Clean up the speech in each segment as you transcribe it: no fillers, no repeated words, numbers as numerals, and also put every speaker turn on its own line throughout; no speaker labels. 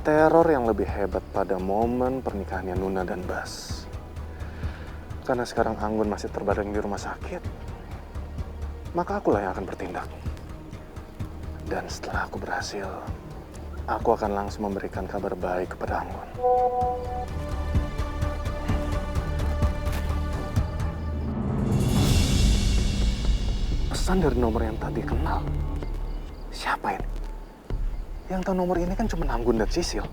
Teror yang lebih hebat pada momen pernikahannya Nuna dan Bas. Karena sekarang Anggun masih terbaring di rumah sakit, maka akulah yang akan bertindak. Dan setelah aku berhasil, aku akan langsung memberikan kabar baik kepada Anggun. Pesan dari nomor yang tadi kenal. Siapa ini? Yang tahu nomor ini kan cuma Anggun dan Sisil.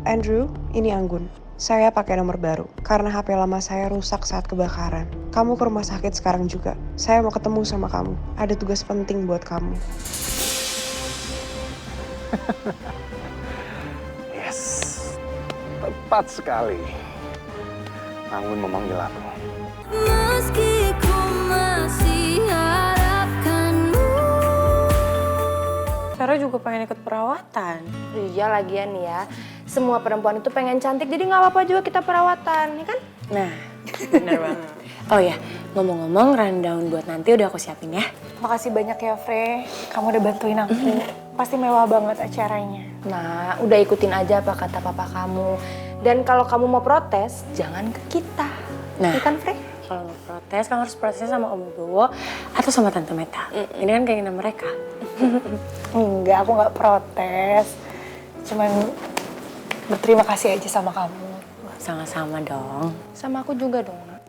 Andrew, ini Anggun. Saya pakai nomor baru karena HP lama saya rusak saat kebakaran. Kamu ke rumah sakit sekarang juga. Saya mau ketemu sama kamu. Ada tugas penting buat kamu.
Yes, tepat sekali. Anggun memanggil aku.
Meski ku masih harapkanmu.
Vera juga pengen ikut perawatan.
Iya lagian ya, semua perempuan itu pengen cantik, jadi nggak apa-apa juga kita perawatan, ya kan?
Nah, bener banget. Oh ya, ngomong-ngomong rundown buat nanti udah aku siapin ya.
Makasih banyak ya, Fre. Kamu udah bantuin aku. Pasti mewah banget acaranya.
Nah, udah ikutin aja apa kata papa kamu. Dan kalau kamu mau protes, jangan ke kita.
Nah,
Ya kan, Fre?
kalau mau protes, kamu harus protesnya sama Om Bowo atau sama Tante Meta. Ini kan keinginan mereka.
Enggak, aku nggak protes. Cuman berterima kasih aja sama kamu.
Sama-sama dong.
Sama aku juga dong, Nak.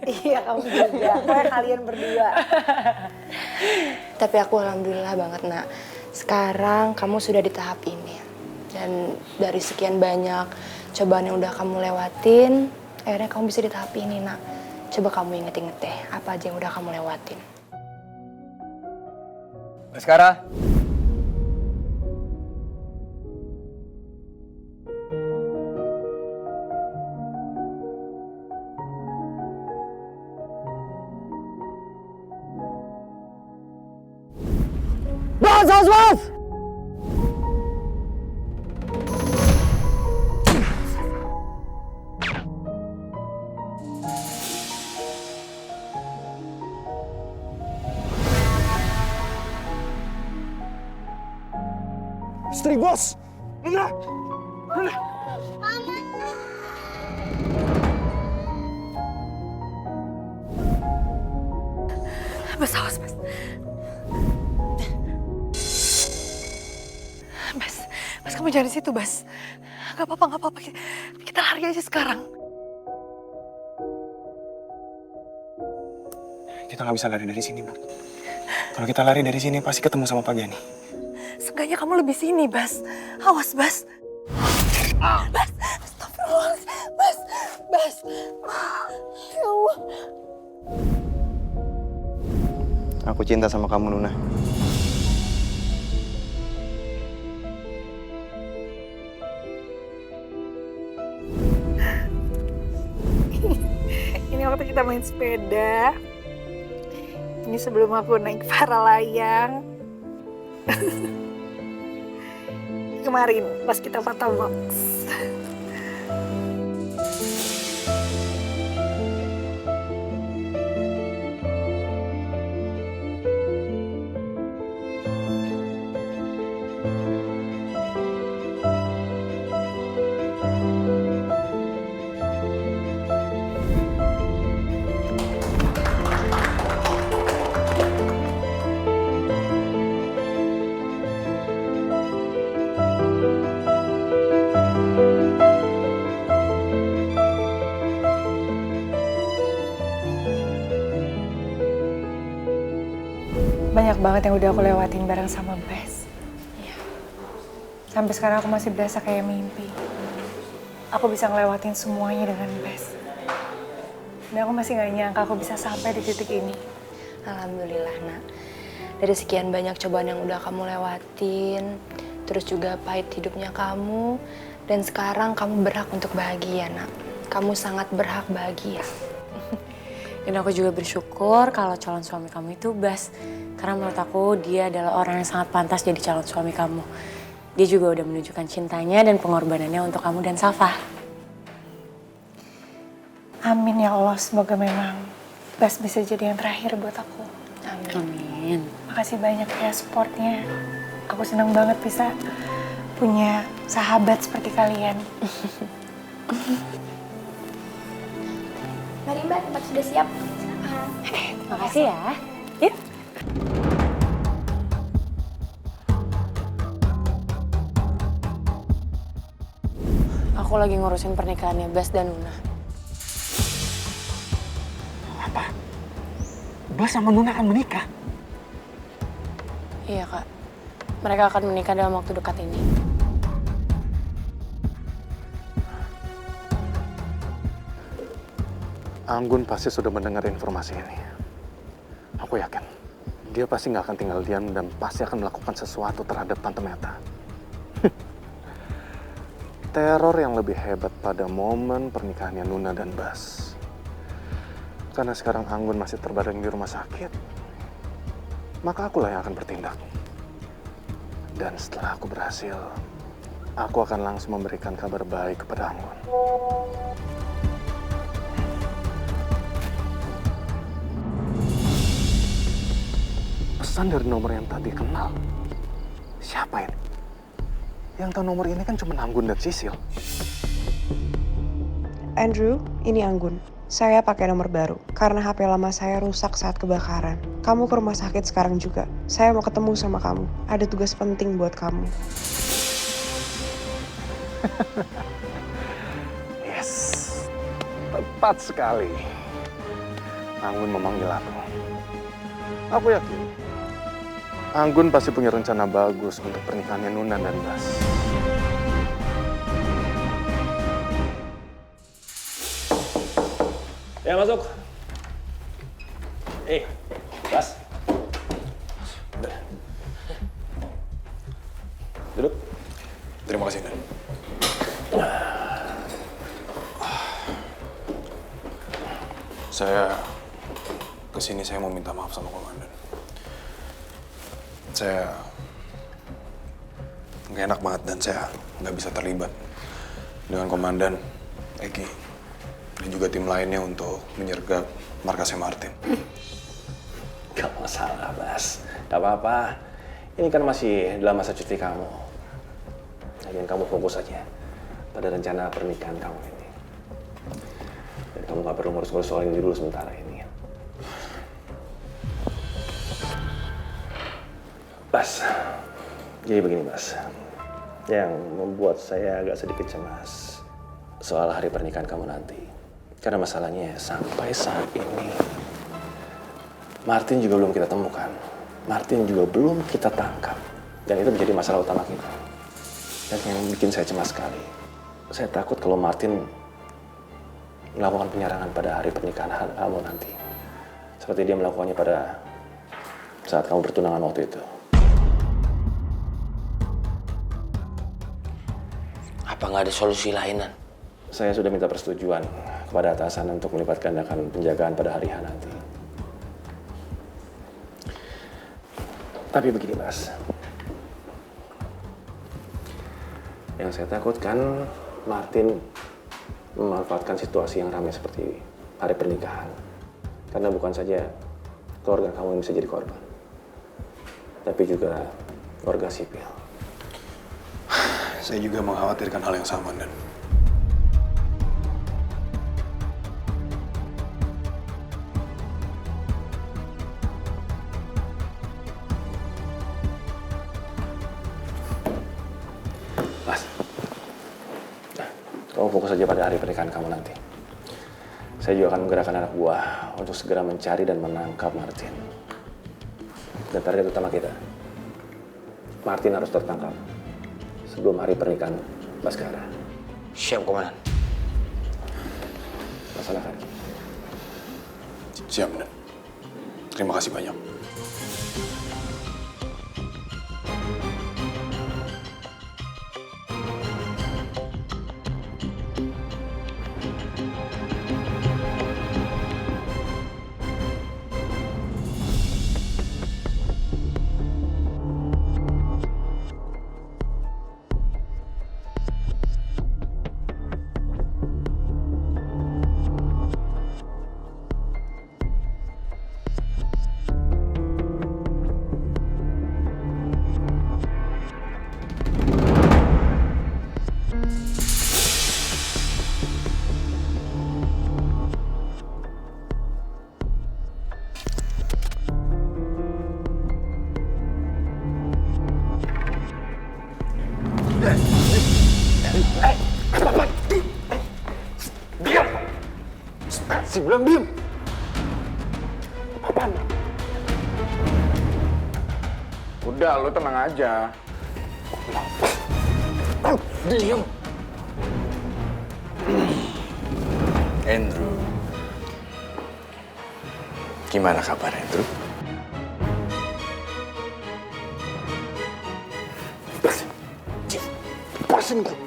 Iya, kamu juga. Kayak kalian berdua.
Tapi aku alhamdulillah banget, Nak. Sekarang kamu sudah di tahap ini. Dan dari sekian banyak cobaan yang udah kamu lewatin, akhirnya kamu bisa di tahap ini, Nak. Coba kamu inget-inget deh, apa aja yang udah kamu lewatin.
Baskara. Bas!
Istri bos! Nuna! Nuna!
Bas, awas, Bas. Bas, kamu jangan di situ, Bas. Gak apa-apa. Kita lari aja sekarang.
Kita nggak bisa lari dari sini, Bu. Kalau kita lari dari sini pasti ketemu sama Pak Gani.
Seenggaknya kamu lebih sini, Bas. Awas, Bas. Bas, astagfirullahaladzim. Bas. Ya Allah.
Aku cinta sama kamu, Nuna.
Ini waktu kita main sepeda. Ini sebelum aku naik para layang. Kemarin pas kita foto box. Banyak banget yang udah aku lewatin bareng sama Bas. Iya. Sampai sekarang aku masih berasa kayak mimpi. Aku bisa ngelewatin semuanya dengan Bas. Dan aku masih gak nyangka aku bisa sampai di titik ini.
Alhamdulillah, Nak. Dari sekian banyak cobaan yang udah kamu lewatin, terus juga pahit hidupnya kamu, dan sekarang kamu berhak untuk bahagia, Nak. Kamu sangat berhak bahagia.
Dan aku juga bersyukur kalau calon suami kamu itu Bas. Karena menurut aku dia adalah orang yang sangat pantas jadi calon suami kamu. Dia juga udah menunjukkan cintanya dan pengorbanannya untuk kamu dan Safa.
Amin ya Allah, semoga memang Bas bisa jadi yang terakhir buat aku.
Amin.
Amin. Amin.
Makasih banyak ya supportnya. Aku senang banget bisa punya sahabat seperti kalian.
Mari Mbak, tempat sudah siap.
Makasih ya. Yuk. Aku lagi ngurusin pernikahannya Bas dan Nuna.
Apa? Bas sama Nuna akan menikah?
Iya kak, mereka akan menikah dalam waktu dekat ini.
Anggun pasti sudah mendengar informasi ini. Aku yakin dia pasti nggak akan tinggal diam dan pasti akan melakukan sesuatu terhadap Tante Meta. Teror yang lebih hebat pada momen pernikahannya Nuna dan Bas. Karena sekarang Anggun masih terbaring di rumah sakit, maka akulah yang akan bertindak. Dan setelah aku berhasil, aku akan langsung memberikan kabar baik kepada Anggun. Pesan dari nomor yang tadi kenal. Siapa ini? Yang tahu nomor ini kan cuma Anggun dan Sisil.
Andrew, ini Anggun. Saya pakai nomor baru karena HP lama saya rusak saat kebakaran. Kamu ke rumah sakit sekarang juga. Saya mau ketemu sama kamu. Ada tugas penting buat kamu.
Yes, tepat sekali. Anggun memanggil aku. Aku yakin Anggun pasti punya rencana bagus untuk pernikahannya Nuna dan Bas.
Ya masuk. Bas. Duduk.
Terima kasih, Dan. Saya kesini saya mau minta maaf sama komandan. Saya nggak enak banget dan saya nggak bisa terlibat dengan komandan, Eki, dan juga tim lainnya untuk menyergap markasnya Martin.
Gak masalah, Bas. Gak apa-apa. Ini kan masih dalam masa cuti kamu. Dan kamu fokus aja pada rencana pernikahan kamu ini. Dan kamu gak perlu ngurus-ngurus soal ini dulu sementara ini. Bas, jadi begini, Bas. Yang membuat saya agak sedikit cemas soal hari pernikahan kamu nanti. Karena masalahnya sampai saat ini Martin juga belum kita temukan. Martin juga belum kita tangkap. Dan itu menjadi masalah utama kita. Dan yang bikin saya cemas sekali, saya takut kalau Martin melakukan penyerangan pada hari pernikahan kamu nanti. Seperti dia melakukannya pada saat kamu bertunangan waktu itu.
Apa nggak ada solusi lainan?
Saya sudah minta persetujuan kepada atasan untuk melipat gandakan penjagaan pada hari H nanti. Tapi begini, Mas. Yang saya takutkan Martin memanfaatkan situasi yang ramai seperti hari pernikahan. Karena bukan saja keluarga kamu yang bisa jadi korban, tapi juga warga sipil.
Saya juga mengkhawatirkan hal yang sama, Dan.
Mas, nah, kamu fokus saja pada hari pernikahan kamu nanti. Saya juga akan menggerakkan anak buah untuk segera mencari dan menangkap Martin. Dan target utama kita, Martin harus tertangkap sebelum hari pernikahan Baskara.
Siap, Komandan.
Masalah
Siap, Dan. Terima kasih banyak. sih? Bilang diem.
Apaan?
Udah, lo tenang aja. Diem. Andrew. Gimana kabar, Andrew? Lepasin gue.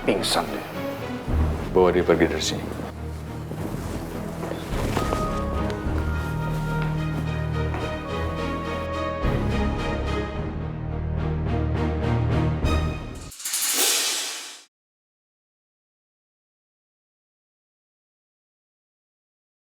Pingsan deh. Bawa dia pergi dari sini.